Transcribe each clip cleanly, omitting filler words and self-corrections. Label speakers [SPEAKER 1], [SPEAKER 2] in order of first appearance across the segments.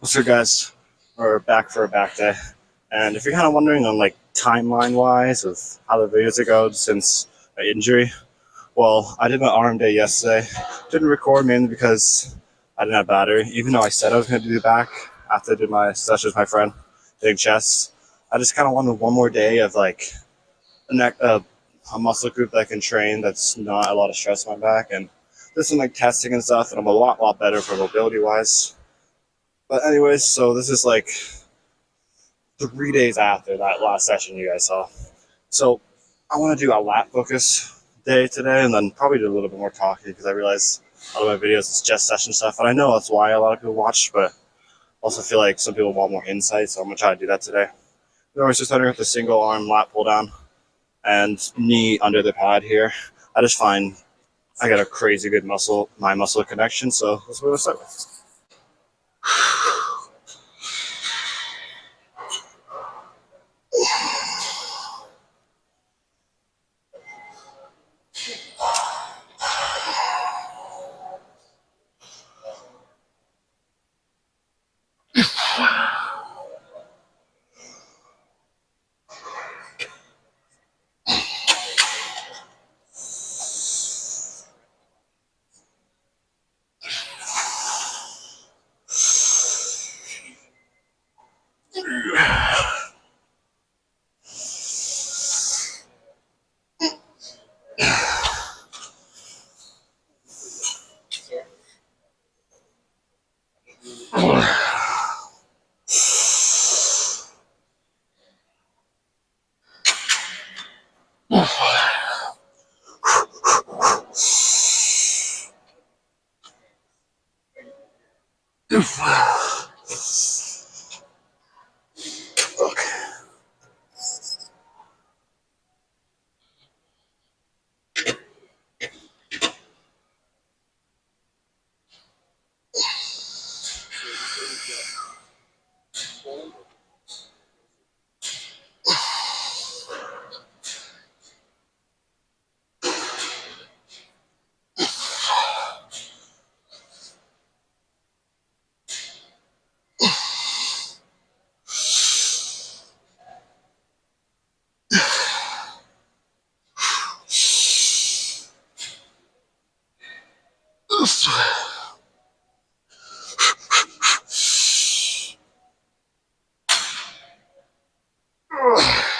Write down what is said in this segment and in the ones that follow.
[SPEAKER 1] What's up, guys? We're back for a back day. And if you're kind of wondering on like timeline wise of how the videos have gone since my injury, well, I did my arm day yesterday. Didn't record mainly because I didn't have battery. Even though I said I was going to do the back after I did my session with my friend, doing chest, I just kind of wanted one more day of like a muscle group that I can train that's not a lot of stress on my back and did some like testing and stuff, and I'm a lot better for mobility wise. But anyways, so this is like 3 days after that last session you guys saw. So I want to do a lat focus day today, and then probably do a little bit more talking because I realize a lot of my videos is just session stuff, and I know that's why a lot of people watch, but also feel like some people want more insight, so I'm gonna try to do that today. I was just starting with the single arm lat pull down and knee under the pad here. I just find I got a crazy good muscle connection, so that's what we'll start with.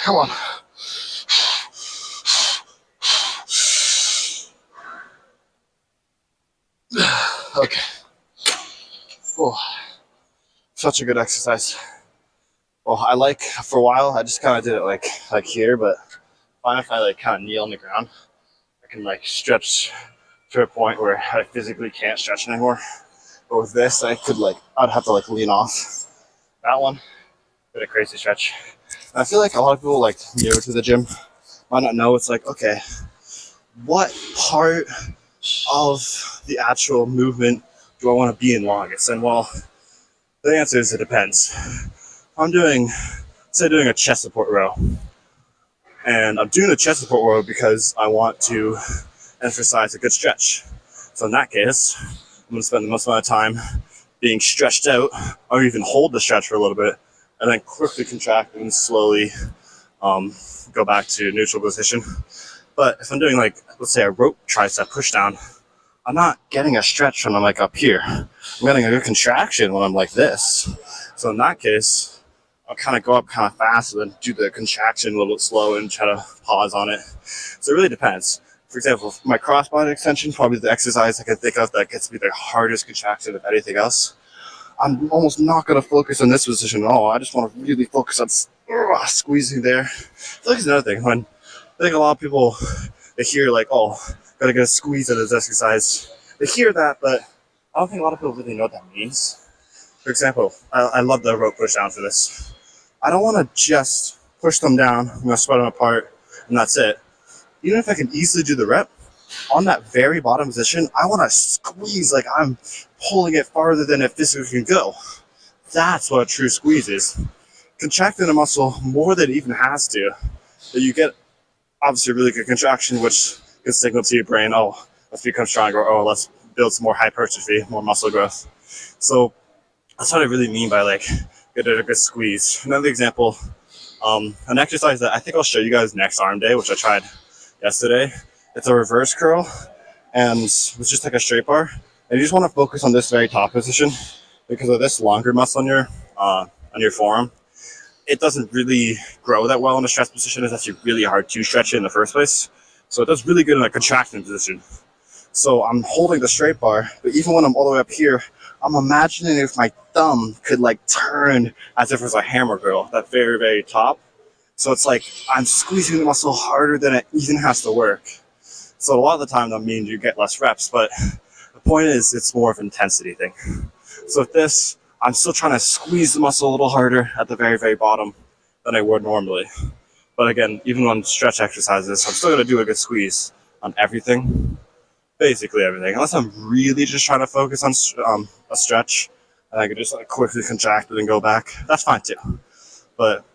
[SPEAKER 1] Come on. Okay. Oh, such a good exercise. Well, I like for a while I just kind of did it like here, but fine if I like kind of kneel on the ground, I can like stretch to a point where I physically can't stretch anymore. But with this, I'd have to like lean off that one. Bit of crazy stretch. And I feel like a lot of people like new to the gym might not know. It's like, okay, what part of the actual movement do I want to be in longest? And well, the answer is it depends. I'm doing a chest support row, and I'm doing the chest support row because I want to emphasize a good stretch. So in that case, I'm going to spend the most amount of time being stretched out, or even hold the stretch for a little bit, and then quickly contract and slowly go back to neutral position. But if I'm doing like, let's say a rope tricep push down, I'm not getting a stretch when I'm like up here. I'm getting a good contraction when I'm like this. So in that case, I'll kind of go up kind of fast and then do the contraction a little bit slow and try to pause on it. So it really depends. For example, my crossbody extension, probably the exercise I can think of that gets me the hardest contraction of anything else. I'm almost not going to focus on this position at all. I just want to really focus on squeezing there. I feel like it's another thing. When I think a lot of people, they hear like, oh, gotta get a squeeze of this exercise. They hear that, but I don't think a lot of people really know what that means. For example, I love the rope push down for this. I don't want to just push them down, I'm gonna spread them apart, and that's it. Even if I can easily do the rep, on that very bottom position, I want to squeeze like I'm pulling it farther than it physically can go. That's what a true squeeze is. Contracting a muscle more than it even has to, that you get obviously really good contraction, which can signal to your brain, oh, let's become stronger, or oh, let's build some more hypertrophy, more muscle growth. So That's what I really mean by like get a good squeeze. Another example, an exercise that I think I'll show you guys next arm day, which I tried yesterday. It's a reverse curl, and it's just like a straight bar. And you just want to focus on this very top position because of this longer muscle on your forearm. It doesn't really grow that well in a stretch position. It's actually really hard to stretch it in the first place. So it does really good in a contraction position. So I'm holding the straight bar, but even when I'm all the way up here, I'm imagining if my thumb could like turn as if it was a hammer drill, that very, very top. So it's like I'm squeezing the muscle harder than it even has to work. So a lot of the time that means you get less reps, but the point is it's more of an intensity thing. So with this, I'm still trying to squeeze the muscle a little harder at the very, very bottom than I would normally. But again, even on stretch exercises, I'm still going to do a good squeeze on everything, basically everything. Unless I'm really just trying to focus on a stretch, and I can just like quickly contract it and go back. That's fine too. But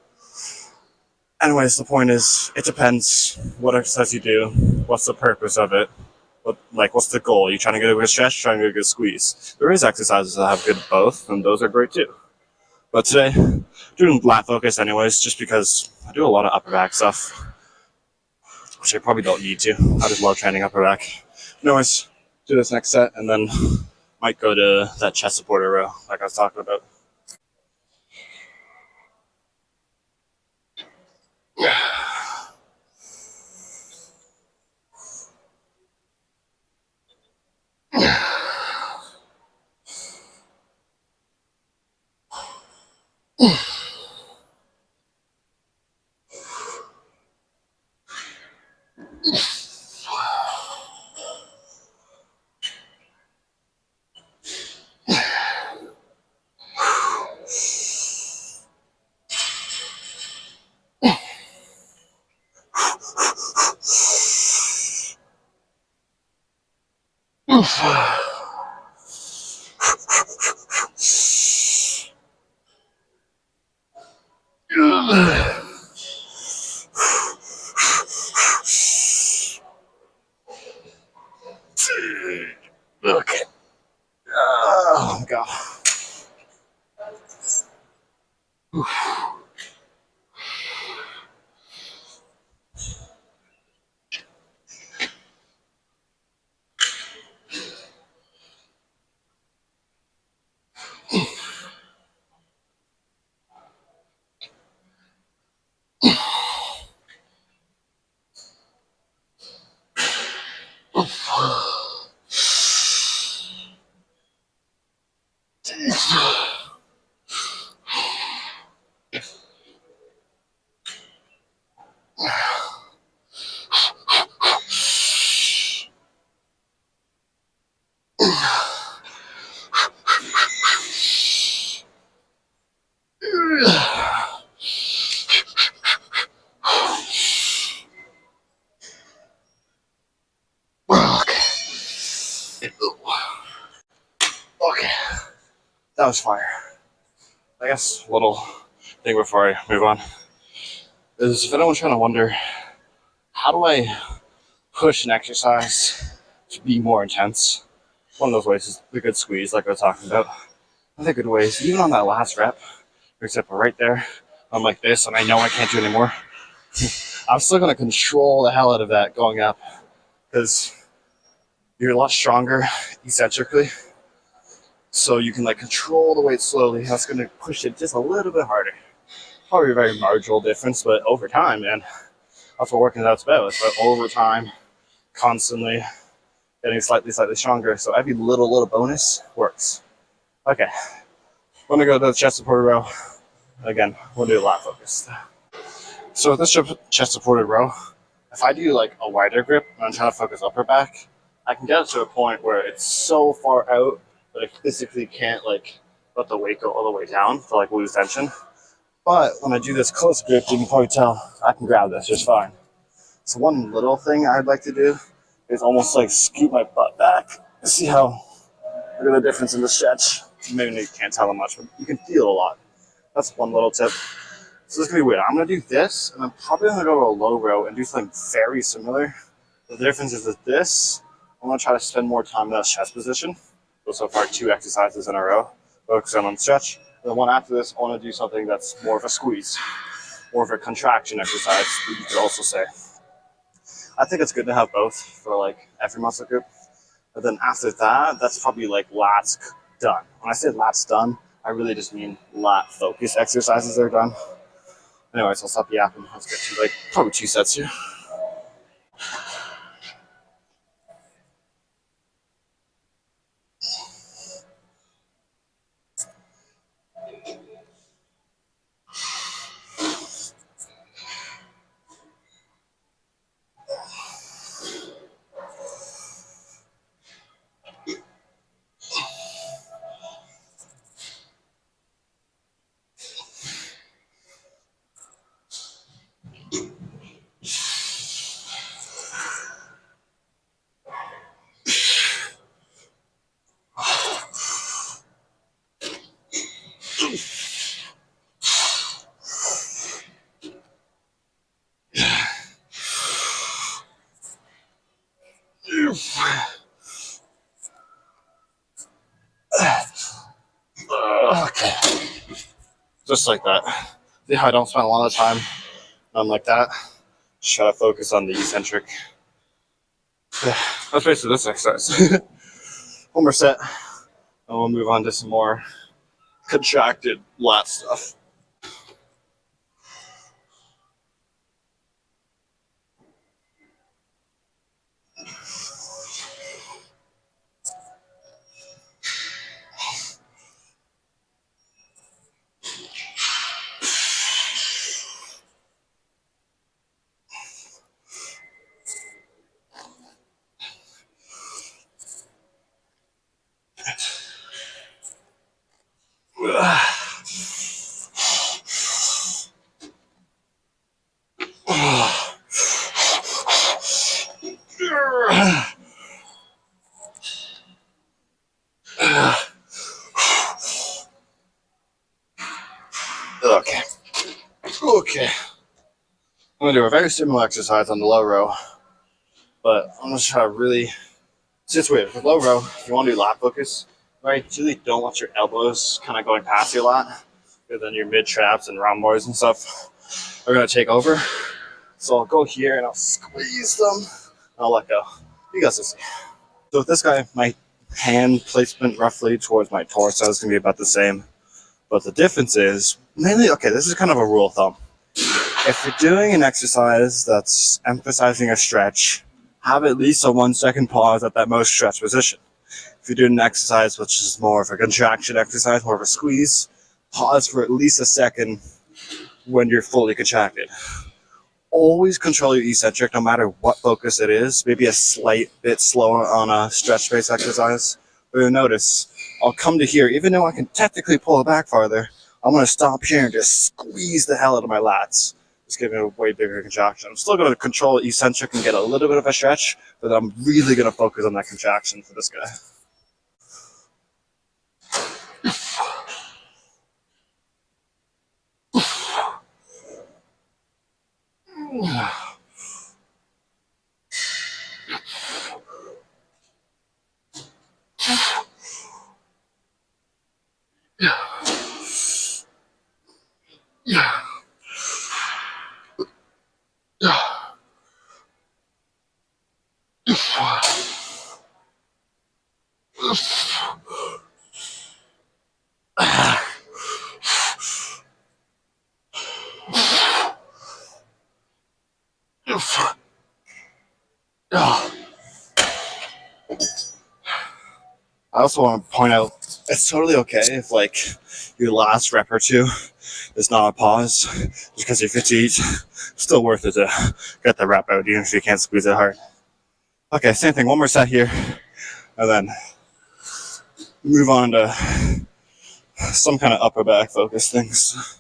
[SPEAKER 1] anyways, the point is, it depends what exercise you do, what's the purpose of it, what's the goal? Are you trying to get a good stretch, trying to get a good squeeze? There is exercises that have good both, and those are great too. But today, doing lat focus anyways, just because I do a lot of upper back stuff, which I probably don't need to. I just love training upper back. Anyways, do this next set, and then might go to that chest supporter row like I was talking about. Okay. Oh, God. Okay. That was fire. I guess a little thing before I move on is if anyone's trying to wonder, how do I push an exercise to be more intense? One of those ways is the good squeeze, like I was talking about. Other good ways, even on that last rep, except right there, I'm like this, and I know I can't do anymore. I'm still going to control the hell out of that going up because you're a lot stronger eccentrically. So you can like control the weight slowly. That's going to push it just a little bit harder. Probably a very marginal difference, but over time, man, that's what working out's about. It's about over time, constantly getting slightly stronger. So every little bonus works. Okay, I'm going to go to the chest supported row. Again, we'll do a lat focused. So with this chest supported row, if I do like a wider grip and I'm trying to focus upper back, I can get it to a point where it's so far out that I physically can't like let the weight go all the way down to like lose tension. But when I do this close grip, you can probably tell I can grab this just fine. So one little thing I'd like to do is almost like scoot my butt back. See how, look at the difference in the stretch. Maybe you can't tell them much, but you can feel it a lot. That's one little tip. So this is going to be weird. I'm going to do this, and I'm probably going to go to a low row and do something very similar. The difference is with this, I'm going to try to spend more time in that chest position. So far, 2 exercises in a row. focus on stretch. And the one after this, I want to do something that's more of a squeeze, more of a contraction exercise, you could also say. I think it's good to have both for like every muscle group. But then after that, that's probably like lats done. When I say lats done, I really just mean lat focus exercises are done. Anyways, I'll stop yapping. Let's get to like probably 2 sets here. Okay. Just like that. See how I don't spend a lot of time on like that? Just try to focus on the eccentric. Yeah, that's basically this exercise. One more set, and we'll move on to some more contracted lat stuff. Okay. Okay. I'm gonna do a very similar exercise on the low row, but I'm gonna try to really. See, it's weird. With low row, if you want to do lat focus, right, you really don't want your elbows kind of going past your lat, because then your mid traps and round bars and stuff are gonna take over. So I'll go here and I'll squeeze them, and I'll let go. You guys will see. So with this guy, my hand placement roughly towards my torso is gonna be about the same. But the difference is mainly, okay, this is kind of a rule of thumb. If you're doing an exercise that's emphasizing a stretch, have at least a 1 second pause at that most stretch position. If you're doing an exercise which is more of a contraction exercise, more of a squeeze, pause for at least a second when you're fully contracted. Always control your eccentric no matter what focus it is. Maybe a slight bit slower on a stretch based exercise. But you'll notice I'll come to here, even though I can technically pull it back farther, I'm going to stop here and just squeeze the hell out of my lats. Just giving it a way bigger contraction. I'm still going to control eccentric and get a little bit of a stretch, but I'm really going to focus on that contraction for this guy. I also want to point out it's totally okay if like your last rep or two is not a pause just because you're fatigued. Still worth it to get the rep out even if you can't squeeze it hard. Okay, same thing. One more set here, and then move on to some kind of upper back focus things.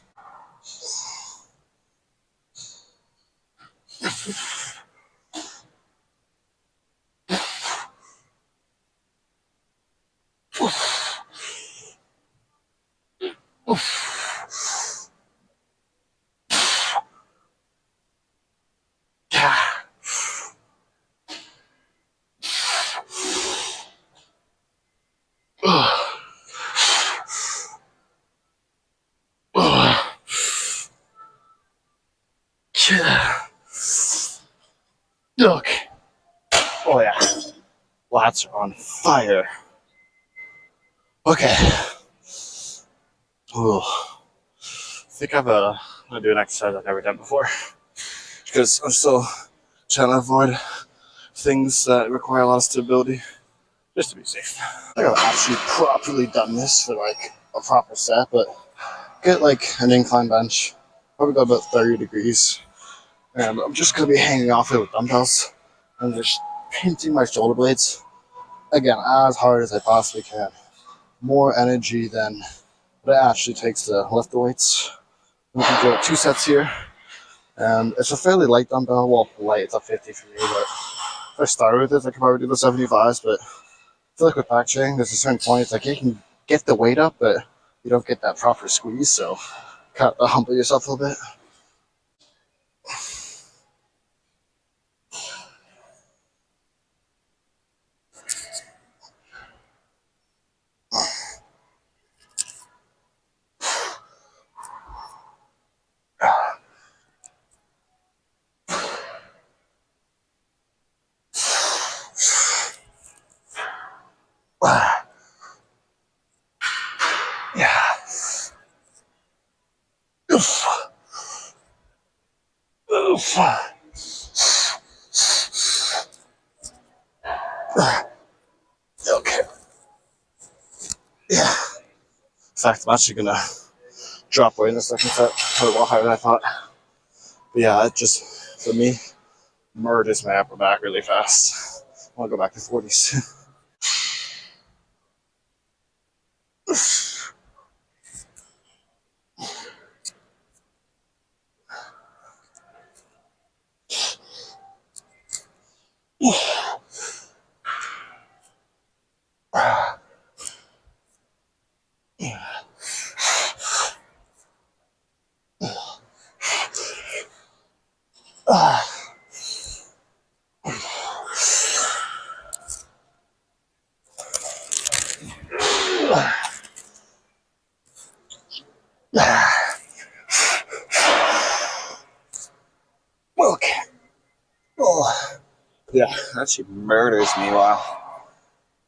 [SPEAKER 1] Okay. Oh yeah. Lats are on fire. Okay. Ooh. I think I'm gonna do an exercise I've never done before. Because I'm still trying to avoid things that require a lot of stability. Just to be safe. I think I've actually properly done this for like a proper set, but get like an incline bench. Probably got about 30 degrees. And I'm just gonna be hanging off it with dumbbells and just pinching my shoulder blades again as hard as I possibly can. More energy than what it actually takes to lift the weights. We can do 2 sets here, and it's a fairly light dumbbell. Well, light, it's a 50 for me, but if I started with it, I could probably do the 75s. But I feel like with back training, there's a certain point, it's like you can get the weight up, but you don't get that proper squeeze, so kind of humble yourself a little bit. Yeah. Oof. Oof. Okay. Yeah. In fact, I'm actually gonna drop weight in the second set, put it a lot higher than I thought. But yeah, it just, for me, murders my upper back really fast. I want to go back to 40s. Okay. Oh. Yeah, that actually murders me. Wow.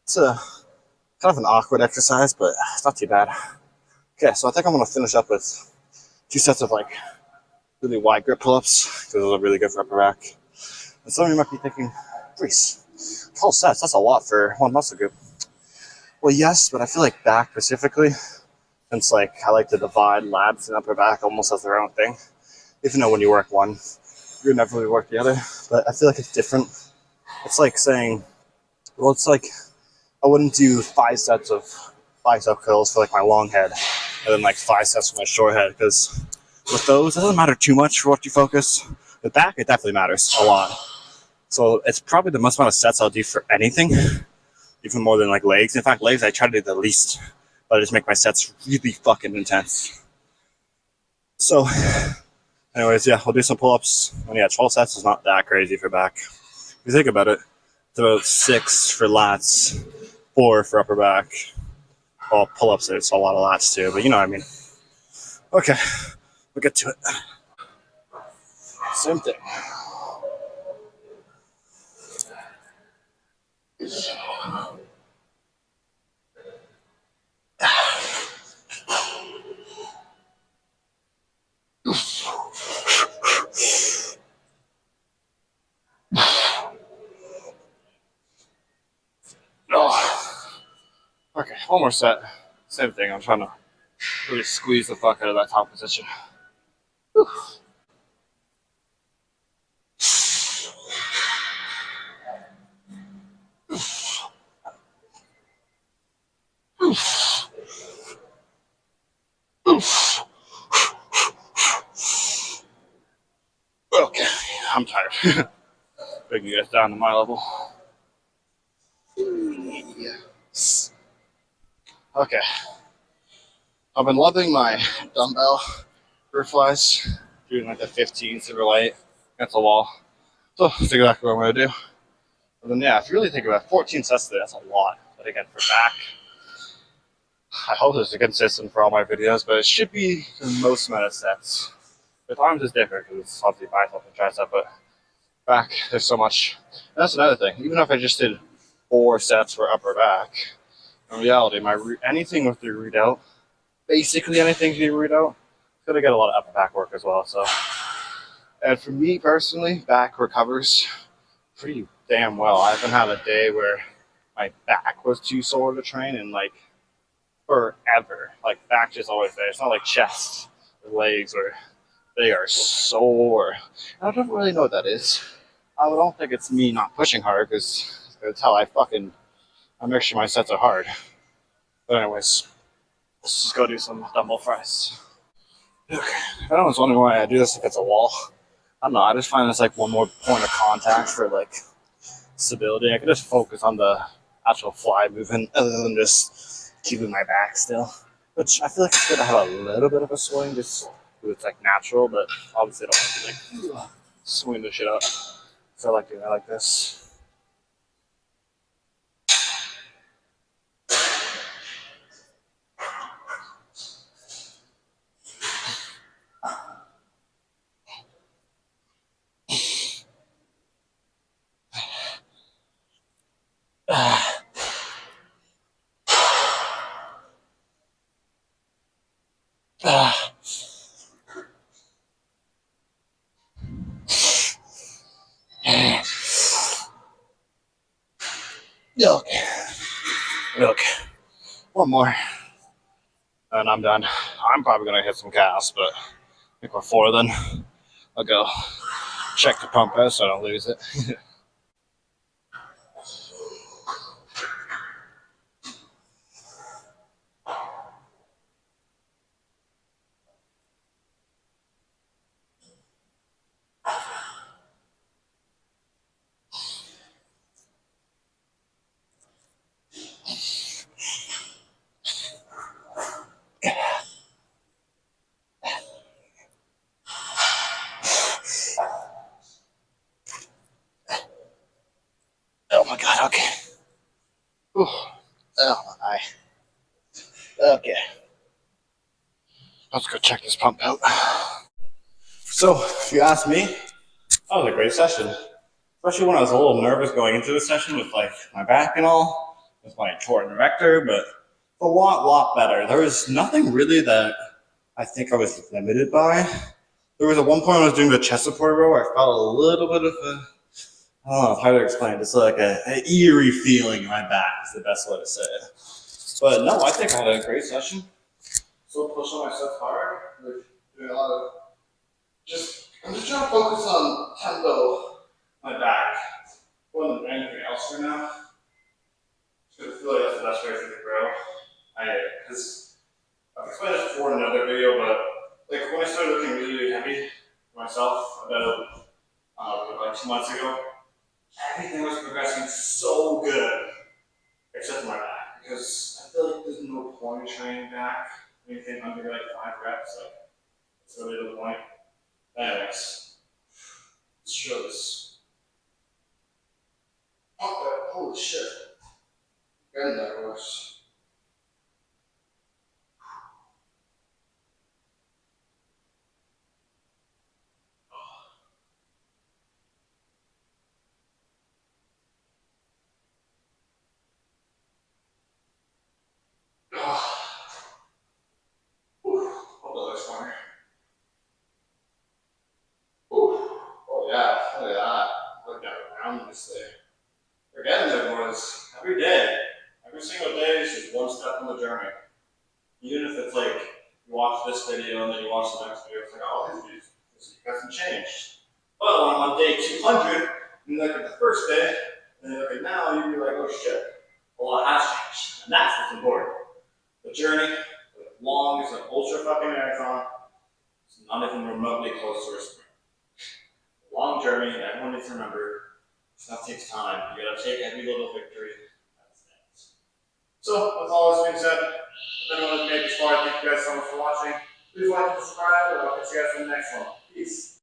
[SPEAKER 1] It's a kind of an awkward exercise, but it's not too bad. Okay, so I think I'm gonna finish up with 2 sets of like really wide grip pull-ups because those are really good for upper back. And some of you might be thinking, Reese, 12 sets, that's a lot for one muscle group. Well, yes, but I feel like back specifically, since like I like to divide lats and upper back almost as their own thing. Even though when you work one, you never really work the other. But I feel like it's different. It's like saying, well, it's like I wouldn't do 5 sets of bicep curls for like my long head, and then like 5 sets for my short head, because with those, it doesn't matter too much for what you focus. With back, it definitely matters a lot. So it's probably the most amount of sets I'll do for anything, even more than like legs. In fact, legs I try to do the least, but I just make my sets really fucking intense. So, anyways, yeah, I'll do some pull-ups. And yeah, 12 sets is not that crazy for back. If you think about it, it's about 6 for lats, 4 for upper back. Well, pull-ups, there's a lot of lats too, but you know what I mean. Okay, we'll get to it. Same thing. Oh. Okay, one more set. Same thing. I'm trying to really squeeze the fuck out of that top position. Whew. Okay, I'm tired. Bringing you guys down to my level. Yes. Okay. I've been loving my dumbbell roof flies, doing like the 15 super light against the wall. So that's exactly what I'm gonna do. And then yeah, if you really think about it, 14 sets today, that's a lot. But again, for back, I hope this is consistent for all my videos, but it should be the most amount of sets With arms is different because it's obviously bicep and tricep, but back there's so much. And that's another thing. Even if I just did 4 sets for upper back, in reality, anything with the root out, basically anything can be root out, it's gonna get a lot of upper back work as well. So, and for me personally, back recovers pretty damn well. I haven't had a day where my back was too sore to train in like forever. Like back just always there. It's not like chest or legs where they are sore. I don't really know what that is. I don't think it's me not pushing hard because that's how I make sure my sets are hard. But anyways, let's just go do some dumbbell fries. Okay. I was wondering why I do this against a wall. I don't know. I just find it's like one more point of contact for like stability. I can just focus on the actual fly movement other than just keeping my back still. Which I feel like it's good to have a little bit of a swing just because it's like natural, but obviously I don't want to like swing the shit up. So I like doing it like this. Okay. Okay. One more. And I'm done. I'm probably gonna hit some calves, but I think we're 4 then. I'll go check the pump out so I don't lose it. Oh my god, okay. Whew. Oh my eye. Okay. Let's go check this pump out. So, if you ask me, that was a great session. Especially when I was a little nervous going into the session with like my back and all, with my torn erector, but a lot better. There was nothing really that I think I was limited by. There was at one point I was doing the chest support row where I felt a little bit of a, I don't know how to explain it. It's like an eerie feeling in my back is the best way to say it. But no, I think I had a great session. Still pushing myself hard. We're doing a lot of I'm just trying to focus on tempo, my back, more than anything else right now. Because I feel like that's the best way for me to grow. Because I've explained this before in another video, but like when I started looking really heavy for myself about like 2 months ago, everything was progressing so good, except for my back. Because I feel like there's no point in training back. Anything under like 5 reps, like it's really the point. Anyways, let's show this. Oh, holy shit. Getting that was. Hold on, that's funny. Oh yeah, look at that. Look at around this thing. We're getting there, boys. Every day. Every single day is just one step on the journey. Even if it's like you watch this video and then you watch the next video, it's like, oh, this hasn't changed. But when I'm on day 200, and you look at the first day, and you look at now, you'd be like, oh shit, a lot has changed. And that's what's important. The journey, as long as an ultra fucking marathon, it's not even remotely close to a sprint. Long journey, and everyone needs to remember, stuff takes time. You gotta take every little victory as it stands. So, with all this being said, if anyone has made this far, thank you guys so much for watching. Please like and subscribe, and I'll catch you guys in the next one. Peace.